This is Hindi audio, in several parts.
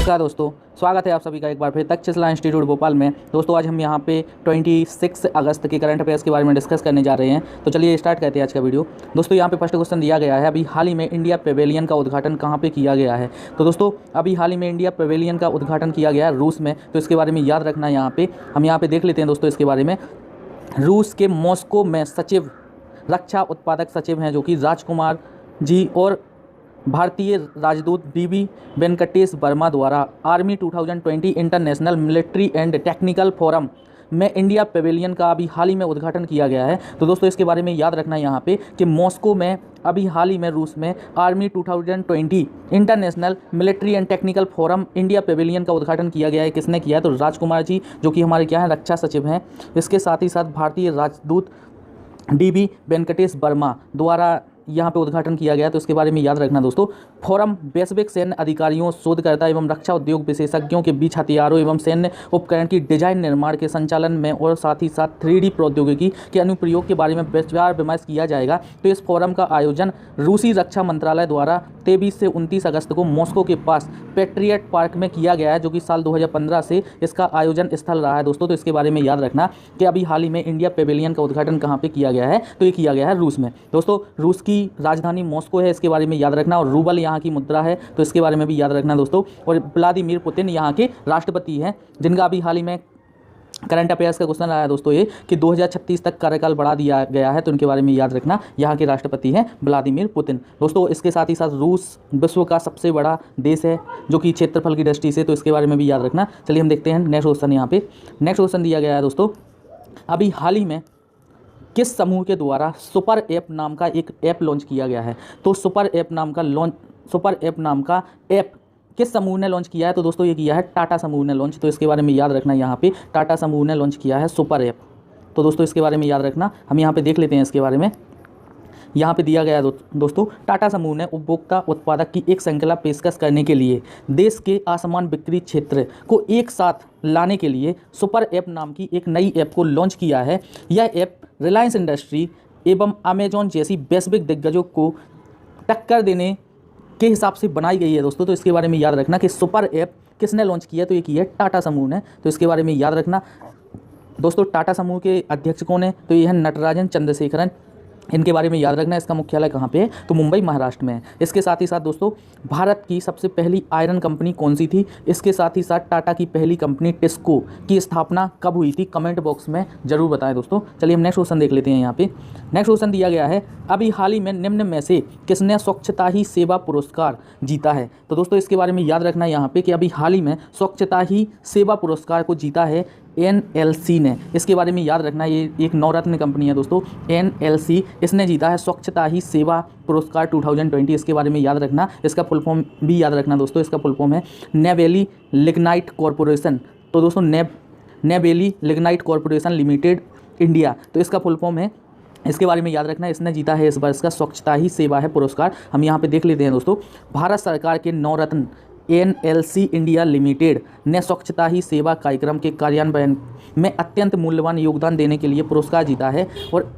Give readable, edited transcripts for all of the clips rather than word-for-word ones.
नमस्कार दोस्तों, स्वागत है आप सभी का एक बार फिर तक्षशिला इंस्टीट्यूट भोपाल में। दोस्तों आज हम यहाँ पे 26 अगस्त के करंट अफेयर्स के बारे में डिस्कस करने जा रहे हैं। तो चलिए स्टार्ट करते हैं आज का वीडियो। दोस्तों यहाँ पे फर्स्ट क्वेश्चन दिया गया है, अभी हाल ही में इंडिया पेवेलियन का उद्घाटन कहाँ पे किया गया है। तो दोस्तों अभी हाल ही में इंडिया पेवेलियन का उद्घाटन किया गया है रूस में। तो इसके बारे में याद रखना, यहाँ पे हम यहाँ पे देख लेते हैं दोस्तों इसके बारे में। रूस के मॉस्को में सचिव, रक्षा उत्पादक सचिव हैं जो कि राजकुमार जी, और भारतीय राजदूत डीबी वेंकटेश वर्मा द्वारा army 2020 international military and technical forum में इंडिया पेवेलियन का अभी हाल ही में उद्घाटन किया गया है। तो दोस्तों इसके बारे में याद रखना यहाँ पे कि मॉस्को में अभी हाल ही में रूस में army 2020 international military and technical forum India pavilion का उद्घाटन किया गया है। किसने किया है? तो राजकुमार जी, जो कि हमारे क्या हैं, रक्षा सचिव हैं। इसके साथ ही साथ भारतीय राजदूत डीबी वेंकटेश वर्मा द्वारा यहाँ पे उद्घाटन किया गया। तो इसके बारे में याद रखना दोस्तों। फोरम वैश्विक सैन्य अधिकारियों, शोधकर्ता एवं रक्षा उद्योग विशेषज्ञों के बीच हथियारों एवं सैन्य उपकरण की डिजाइन, निर्माण के संचालन में और साथ ही साथ 3D प्रौद्योगिकी के अनुप्रयोग के बारे में विचार विमर्श किया जाएगा। तो इस फोरम का आयोजन रूसी रक्षा मंत्रालय द्वारा 23 से 29 अगस्त को मॉस्को के पास पेट्रियट पार्क में किया गया है, जो कि साल 2015 से इसका आयोजन स्थल रहा है दोस्तों। तो इसके बारे में याद रखना कि अभी हाल ही में इंडिया पेवेलियन का उद्घाटन कहाँ पे किया गया है, तो ये किया गया है रूस में। दोस्तों रूस की राजधानी मॉस्को है, इसके बारे में याद रखना, और रूबल यहाँ की मुद्रा है, तो इसके बारे में भी याद रखना दोस्तों। और व्लादिमीर पुतिन यहाँ के राष्ट्रपति हैं, जिनका अभी हाल ही में करंट अफेयर्स का क्वेश्चन आया दोस्तों ये कि 2036 तक कार्यकाल बढ़ा दिया गया है। तो उनके बारे में याद रखना, यहाँ के राष्ट्रपति हैं व्लादिमीर पुतिन दोस्तों। इसके साथ ही साथ रूस विश्व का सबसे बड़ा देश है, जो कि क्षेत्रफल की दृष्टि से, तो इसके बारे में भी याद रखना। चलिए हम देखते हैं नेक्स्ट क्वेश्चन। यहाँ पे नेक्स्ट क्वेश्चन दिया गया है दोस्तों, अभी हाल ही में किस समूह के द्वारा सुपर ऐप नाम का एक ऐप लॉन्च किया गया है। तो सुपर ऐप नाम का ऐप किस समूह ने लॉन्च किया है? तो दोस्तों ये किया है टाटा समूह ने लॉन्च। तो इसके बारे में याद रखना, यहाँ पे टाटा समूह ने लॉन्च किया है सुपर ऐप। तो दोस्तों इसके बारे में याद रखना, हम यहाँ पे देख लेते हैं इसके बारे में। यहाँ पे दिया गया दोस्तों, टाटा समूह ने उपभोक्ता उत्पादक की एक श्रृंखला पेशकश करने के लिए देश के असमान बिक्री क्षेत्र को एक साथ लाने के लिए सुपर ऐप नाम की एक नई ऐप को लॉन्च किया है। यह ऐप रिलायंस इंडस्ट्री एवं अमेजॉन जैसी वैश्विक दिग्गजों को टक्कर देने के हिसाब से बनाई गई है दोस्तों। तो इसके बारे में याद रखना कि सुपर ऐप किसने लॉन्च किया, तो ये किया है टाटा समूह ने। तो इसके बारे में याद रखना दोस्तों। टाटा समूह के अध्यक्ष कौन है? तो ये है नटराजन चंद्रशेखरन। इनके बारे में याद रखना। इसका मुख्यालय कहाँ पे है? तो मुंबई महाराष्ट्र में है। इसके साथ ही साथ दोस्तों, भारत की सबसे पहली आयरन कंपनी कौन सी थी? इसके साथ ही साथ टाटा की पहली कंपनी टिस्को की स्थापना कब हुई थी? कमेंट बॉक्स में जरूर बताएं दोस्तों। चलिए हम नेक्स्ट क्वेश्चन देख लेते हैं। यहाँ पे नेक्स्ट क्वेश्चन दिया गया है, अभी हाल ही में निम्न में से किसने स्वच्छता ही सेवा पुरस्कार जीता है? तो दोस्तों इसके बारे में याद रखना यहाँ पे कि अभी हाल ही में स्वच्छता ही सेवा पुरस्कार को जीता है NLC ने। इसके बारे में याद रखना, ये एक नवरत्न कंपनी है दोस्तों, NLC। इसने जीता है स्वच्छता ही सेवा पुरस्कार 2020। इसके बारे में याद रखना, इसका फुल फॉर्म भी याद रखना दोस्तों। इसका फुल फॉर्म है नेवेली लिग्नाइट कॉरपोरेशन। तो दोस्तों Neyveli lignite corporation limited India, तो इसका फुल फॉर्म है। इसके बारे में याद रखना, इसने जीता है इस वर्ष का स्वच्छता ही सेवा है पुरस्कार। हम यहाँ पे देख लेते हैं दोस्तों, भारत सरकार के नवरत्न NLC इंडिया लिमिटेड ने स्वच्छता ही सेवा कार्यक्रम के कार्यान्वयन में अत्यंत मूल्यवान योगदान देने के लिए पुरस्कार जीता है। और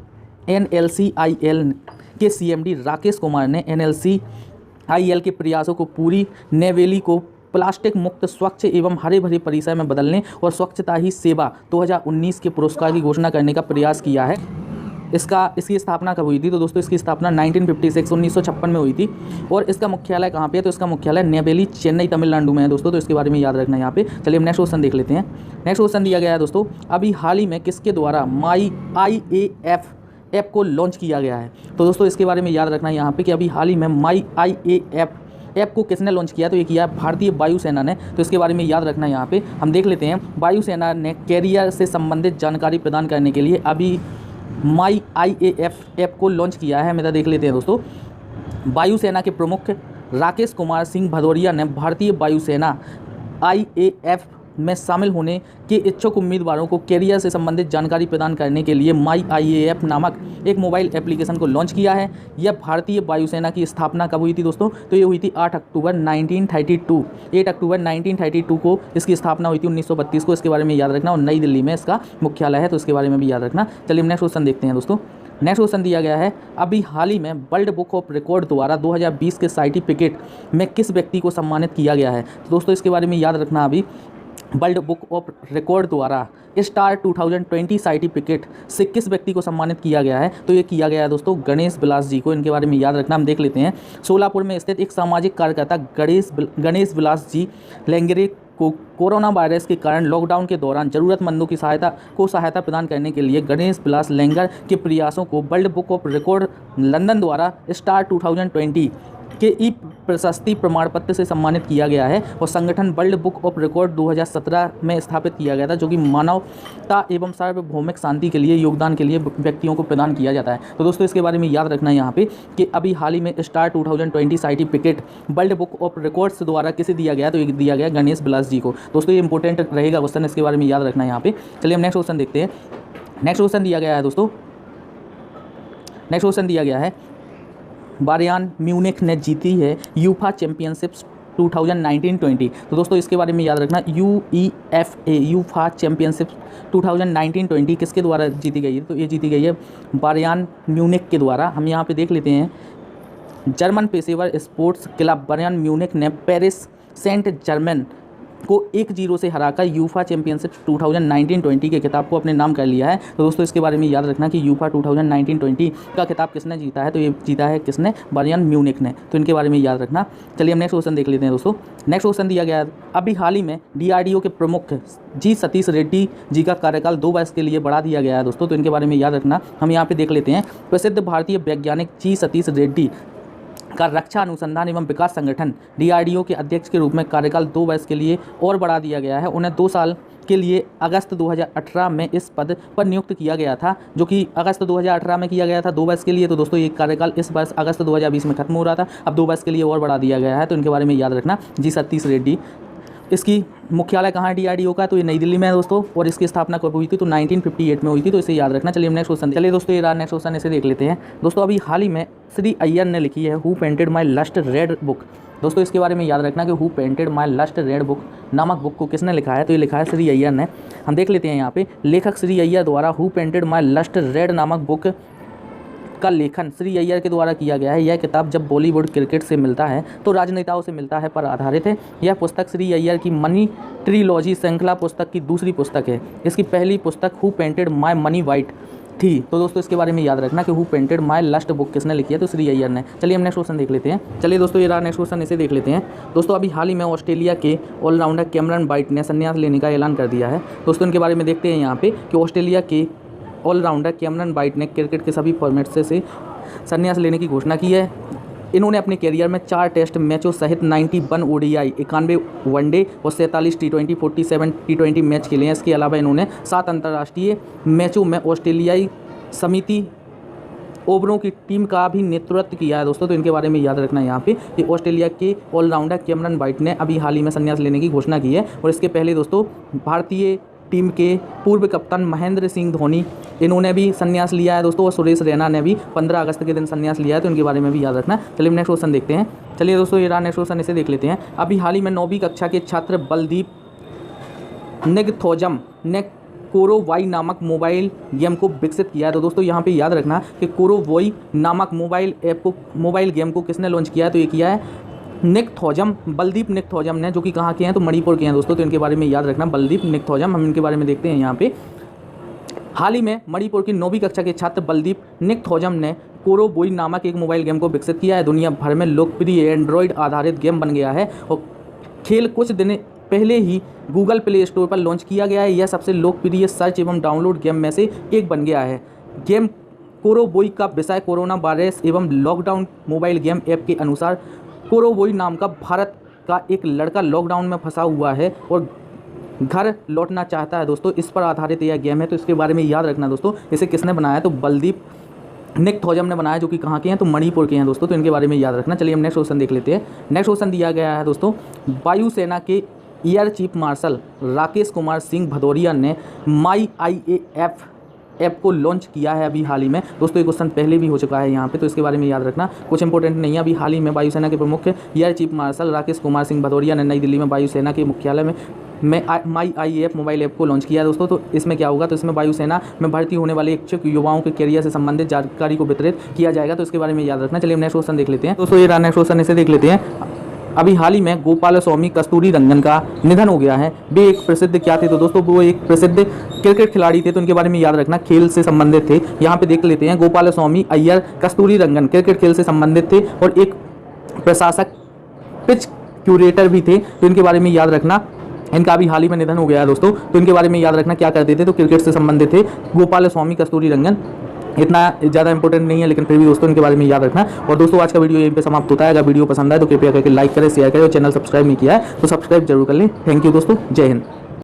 NLCIL के CMD राकेश कुमार ने NLCIL के प्रयासों को पूरी नेवेली को प्लास्टिक मुक्त, स्वच्छ एवं हरे भरे परिसर में बदलने और स्वच्छता ही सेवा 2019 के पुरस्कार की घोषणा करने का प्रयास किया है। इसकी स्थापना कब हुई थी? तो दोस्तों इसकी स्थापना 1956 में हुई थी। और इसका मुख्यालय कहाँ पे है? तो इसका मुख्यालय नेवेली, चेन्नई, तमिलनाडु में है दोस्तों। तो इसके बारे में याद रखना यहाँ पे। चलिए हम नेक्स्ट क्वेश्चन देख लेते हैं। नेक्स्ट क्वेश्चन दिया गया है दोस्तों, अभी हाल ही में किसके द्वारा माई IAF ऐप को लॉन्च किया गया है? तो दोस्तों इसके बारे में याद रखना यहाँ पे कि अभी हाल ही में माई IAF ऐप को किसने लॉन्च किया? तो ये किया भारतीय वायुसेना ने। तो इसके बारे में याद रखना यहाँ पे। हम देख लेते हैं, वायुसेना ने कैरियर से संबंधित जानकारी प्रदान करने के लिए अभी माई IAF ऐप को लॉन्च किया है। मेरा देख लेते हैं दोस्तों। वायुसेना के प्रमुख राकेश कुमार सिंह भदौरिया ने भारतीय वायुसेना IAF में शामिल होने के इच्छुक उम्मीदवारों को कैरियर से संबंधित जानकारी प्रदान करने के लिए माई IAF नामक एक मोबाइल एप्लीकेशन को लॉन्च किया है। यह भारतीय वायुसेना की स्थापना कब हुई थी दोस्तों? तो ये हुई थी 8 अक्टूबर 1932 को इसकी स्थापना हुई थी 1932 को। इसके बारे में याद रखना, और नई दिल्ली में इसका मुख्यालय है, तो इसके बारे में भी याद रखना। चलिए नेक्स्ट क्वेश्चन देखते हैं दोस्तों। नेक्स्ट क्वेश्चन दिया गया है, अभी हाल ही में वर्ल्ड बुक ऑफ रिकॉर्ड द्वारा 2020 के सर्टिफिकेट में किस व्यक्ति को सम्मानित किया गया है। तो दोस्तों इसके बारे में याद रखना, अभी वर्ल्ड बुक ऑफ रिकॉर्ड द्वारा स्टार 2020 सर्टिफिकेट से किस व्यक्ति को सम्मानित किया गया है। तो ये किया गया है दोस्तों गणेश बिलास जी को। इनके बारे में याद रखना, हम देख लेते हैं। सोलापुर में स्थित एक सामाजिक कार्यकर्ता गणेश बिलास जी लेंगरे को कोरोना वायरस के कारण लॉकडाउन के दौरान जरूरतमंदों की सहायता प्रदान करने के लिए गणेश बिलास लेंगर के प्रयासों को world book of record London द्वारा स्टार 2020 के ई प्रशस्ति प्रमाण पत्र से सम्मानित किया गया है। और संगठन वर्ल्ड बुक ऑफ रिकॉर्ड 2017 में स्थापित किया गया था, जो कि मानवता एवं सार्वभौमिक शांति के लिए योगदान के लिए व्यक्तियों को प्रदान किया जाता है। तो दोस्तों इसके बारे में याद रखना है यहाँ पे कि अभी हाल ही में star 2020 certificate world book of records द्वारा किसे दिया गया, तो दिया गया गणेश बिलास जी को। दोस्तों ये इंपॉर्टेंट रहेगा क्वेश्चन, इसके बारे में याद रखना है यहाँ पे। चलिए हम नेक्स्ट क्वेश्चन देखते हैं। नेक्स्ट क्वेश्चन दिया गया है दोस्तों, नेक्स्ट क्वेश्चन दिया गया है, बायर्न म्यूनिख ने जीती है यूफा चैंपियनशिप्स 2019-20। तो दोस्तों इसके बारे में याद रखना, यूफा चैंपियनशिप 2019-20 किसके द्वारा जीती गई है। तो ये जीती गई है बायर्न म्यूनिख के द्वारा। हम यहाँ पे देख लेते हैं, जर्मन पेशेवर स्पोर्ट्स क्लब बायर्न म्यूनिख ने पेरिस सेंट जर्मेन को 1-0 से हराकर यूफा चैंपियनशिप 2019-20 के खिताब को अपने नाम कर लिया है। तो दोस्तों इसके बारे में याद रखना कि यूफा 2019-20 का खिताब किसने जीता है। तो ये जीता है किसने, बायर्न म्यूनिख ने। तो इनके बारे में याद रखना। चलिए हम नेक्स्ट क्वेश्चन देख लेते हैं दोस्तों। नेक्स्ट क्वेश्चन दिया गया है, अभी हाल ही में DRDO के प्रमुख जी सतीश रेड्डी जी का कार्यकाल 2 वर्ष के लिए बढ़ा दिया गया है दोस्तों। तो इनके बारे में याद रखना। हम यहाँ पे देख लेते हैं, प्रसिद्ध भारतीय वैज्ञानिक जी सतीश रेड्डी का रक्षा अनुसंधान एवं विकास संगठन DRDO के अध्यक्ष के रूप में कार्यकाल 2 वर्ष के लिए और बढ़ा दिया गया है। उन्हें 2 साल के लिए अगस्त 2018 में इस पद पर नियुक्त किया गया था, जो कि अगस्त 2018 में किया गया था 2 वर्ष के लिए। तो दोस्तों ये कार्यकाल इस वर्ष अगस्त 2020 में खत्म हो रहा था, अब 2 वर्ष के लिए और बढ़ा दिया गया है। तो इनके बारे में याद रखना, जी सतीश रेड्डी। इसकी मुख्यालय कहाँ है DRDO का, तो ये नई दिल्ली में है दोस्तों। और इसकी स्थापना कब हुई थी, तो 1958 में हुई थी। तो इसे याद रखना। चलिए हम नेक्स्ट क्वेश्चन, चलिए दोस्तों ये रहा नेक्स्ट क्वेश्चन, इसे देख लेते हैं दोस्तों। अभी हाल ही में श्री अय्यर ने लिखी है who painted my lust red book. दोस्तों इसके बारे में याद रखना कि who painted my lust red book नामक बुक को किसने लिखा है। तो ये लिखा है श्री अय्यर ने। हम देख लेते हैं यहाँ पे, लेखक श्री अय्यर द्वारा who painted my lust red नामक बुक का लेखन श्री अय्यर के द्वारा किया गया है। यह किताब जब बॉलीवुड क्रिकेट से मिलता है तो राजनेताओं से मिलता है पर आधारित है। यह पुस्तक श्री अय्यर की मनी ट्रिलॉजी श्रृंखला पुस्तक की दूसरी पुस्तक है। इसकी पहली पुस्तक who painted my money white थी। तो दोस्तों इसके बारे में याद रखना कि who painted my lust book किसने लिखी है, तो श्री अय्यर ने। चलिए हम नेक्स्ट क्वेश्चन देख लेते हैं। चलिए दोस्तों ये रहा नेक्स्ट क्वेश्चन, इसे देख लेते हैं दोस्तों। अभी हाल ही में ऑस्ट्रेलिया के ऑलराउंडर कैमरन ब्राइट ने संन्यास लेने का ऐलान कर दिया है। दोस्तों इनके बारे में देखते हैं यहाँ पे कि ऑस्ट्रेलिया के ऑलराउंडर कैमरन ब्राइट ने क्रिकेट के सभी फॉर्मेट से संन्यास लेने की घोषणा की है। इन्होंने अपने करियर में 4 टेस्ट मैचों सहित 91 ODI, 91 वनडे और 47 T20, 47 T20 मैच खेले हैं। इसके अलावा इन्होंने 7 अंतर्राष्ट्रीय मैचों में ऑस्ट्रेलियाई समिति ओवरों की टीम का भी नेतृत्व किया है दोस्तों। तो इनके बारे में याद रखना है यहाँ पे कि ऑस्ट्रेलिया के ऑलराउंडर कैमरन ब्राइट ने अभी हाल ही में संन्यास लेने की घोषणा की है। और इसके पहले दोस्तों भारतीय टीम के पूर्व कप्तान महेंद्र सिंह धोनी, इन्होंने भी संन्यास लिया है दोस्तों। और सुरेश रैना ने भी 15 अगस्त के दिन संन्यास लिया है। तो इनके बारे में भी याद रखना। चलिए नेक्स्ट क्वेश्चन देखते हैं। चलिए दोस्तों ये रहा नेक्स्ट क्वेश्चन, इसे देख लेते हैं। अभी हाल ही में 9वीं कक्षा के छात्र बलदीप निगथौजम ने कोरोवाई नामक मोबाइल गेम को विकसित किया है। तो दोस्तों यहाँ पे याद रखना कि कोरोवाई नामक मोबाइल गेम को किसने लॉन्च किया है, तो ये किया है निगथौजम, बलदीप निगथौजम ने, जो कि कहाँ के हैं, तो मणिपुर के हैं दोस्तों। तो इनके बारे में याद रखना, बलदीप निगथौजम। हम इनके बारे में देखते हैं यहाँ पे। हाल ही में मणिपुर की 9वीं कक्षा के छात्र बलदीप निगथौजम ने कोरोबोई नामक एक मोबाइल गेम को विकसित किया है। दुनिया भर में लोकप्रिय एंड्रॉयड आधारित गेम बन गया है और खेल कुछ दिन पहले ही गूगल प्ले स्टोर पर लॉन्च किया गया है। यह सबसे लोकप्रिय सर्च एवं डाउनलोड गेम में से एक बन गया है। गेम कोरोबोई का विषय कोरोना वायरस एवं लॉकडाउन मोबाइल गेम ऐप के अनुसार कोरोबोई नाम का भारत का एक लड़का लॉकडाउन में फंसा हुआ है और घर लौटना चाहता है दोस्तों। इस पर आधारित यह गेम है। तो इसके बारे में याद रखना दोस्तों, इसे किसने बनाया है, तो बलदीप निगथौजम ने बनाया, जो कि कहाँ के हैं, तो मणिपुर के हैं दोस्तों। तो इनके बारे में याद रखना। चलिए हम नेक्स्ट क्वेश्चन देख लेते हैं। नेक्स्ट क्वेश्चन दिया गया है दोस्तों, वायुसेना के air chief marshal Rakesh Kumar Singh Bhadauria ने माई IAF ऐप को लॉन्च किया है अभी हाल ही में दोस्तों। ये क्वेश्चन पहले भी हो चुका है यहाँ पे, तो इसके बारे में याद रखना, कुछ इंपॉर्टेंट नहीं है। अभी हाल ही में वायुसेना के प्रमुख air chief marshal Rakesh Kumar Singh Bhadauria ने नई दिल्ली में वायुसेना के मुख्यालय में में माई आई ऐप मोबाइल ऐप को लॉन्च किया है दोस्तों। तो इसमें क्या होगा, तो इसमें वायुसेना में भर्ती होने वाले इच्छुक युवाओं के कैरियर से संबंधित जानकारी को वितरित किया जाएगा। तो इसके बारे में याद रखना। चलिए नेक्स्ट क्वेश्चन देख लेते हैं दोस्तों। ये नेक्स्ट क्वेश्चन इसे देख लेते हैं। अभी हाल ही में गोपाल स्वामी कस्तूरी रंगन का निधन हो गया है। वे एक प्रसिद्ध क्या थे, तो दोस्तों वो एक प्रसिद्ध क्रिकेट खिलाड़ी थे। तो इनके बारे में याद रखना, खेल से संबंधित थे। यहाँ पे देख लेते हैं, गोपाल स्वामी अय्यर कस्तूरी रंगन क्रिकेट खेल से संबंधित थे और एक प्रशासक पिच क्यूरेटर भी थे। तो इनके बारे में याद रखना, इनका अभी हाल ही में निधन हो गया है दोस्तों। तो इनके बारे में याद रखना क्या करते थे, तो क्रिकेट से संबंधित थे गोपाल स्वामी कस्तूरी रंगन। इतना ज़्यादा इंपॉर्टेंट नहीं है, लेकिन फिर भी दोस्तों इनके बारे में याद रखना। और दोस्तों आज का वीडियो यहीं पे समाप्त होता है। अगर वीडियो पसंद आए तो कृपया करके लाइक करें, शेयर करें और चैनल सब्सक्राइब नहीं किया है तो सब्सक्राइब जरूर कर लें। थैंक यू दोस्तों, जय हिंद।